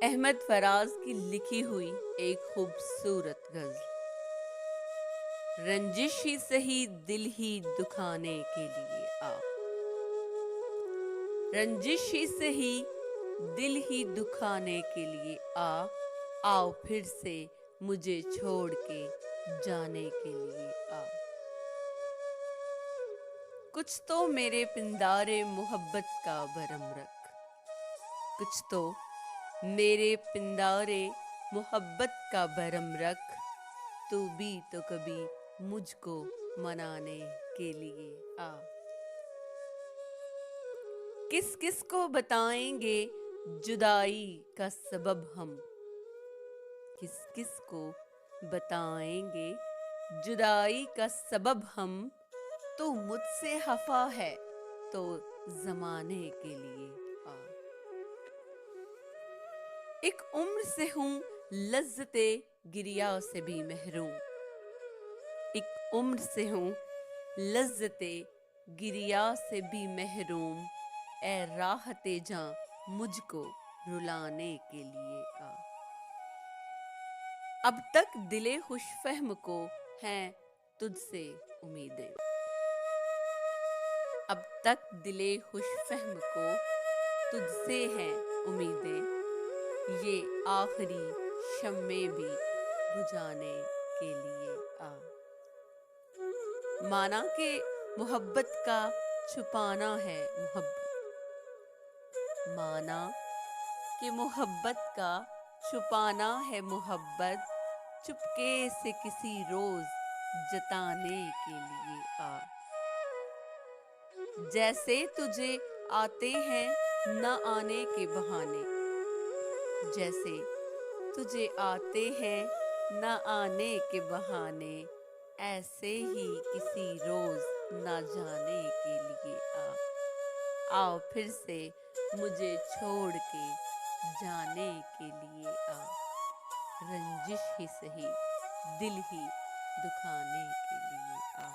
अहमद फराज की लिखी हुई एक खूबसूरत गज़ल। रंजिश ही सही दिल ही दुखाने के लिए आ, रंजिश ही सही दिल ही दुखाने के लिए आ, आओ फिर से मुझे छोड़ के जाने के लिए आ। कुछ तो मेरे पिंदारे मोहब्बत का भरम रख, कुछ तो मेरे पिंदारे मोहब्बत का भरम रख, तू भी तो कभी मुझको मनाने के लिए आ। किस किस को बताएंगे जुदाई का सबब हम, किस किस को बताएंगे जुदाई का सबब हम, तू मुझसे खफा है तो जमाने के लिए आ। एक उम्र से हूँ लज्जते गिरिया से भी महरूम, एक उम्र से हूँ लज्जते गिरिया से भी महरूम, ए राहते जां मुझको रुलाने के लिए आ। अब तक दिले खुशफहम को हैं तुझसे उम्मीदें, अब तक दिले खुशफहम को तुझसे हैं उम्मीदें, ये आखिरी शम्मे भी बुझाने के लिए आ। माना के मोहब्बत का छुपाना है मोहब्बत, माना कि मोहब्बत का छुपाना है मोहब्बत, चुपके से किसी रोज जताने के लिए आ। जैसे तुझे आते हैं न आने के बहाने, जैसे तुझे आते हैं न आने के बहाने, ऐसे ही किसी रोज ना जाने के लिए आ। आओ फिर से मुझे छोड़ के जाने के लिए आ, रंजिश ही सही दिल ही दुखाने के लिए आ।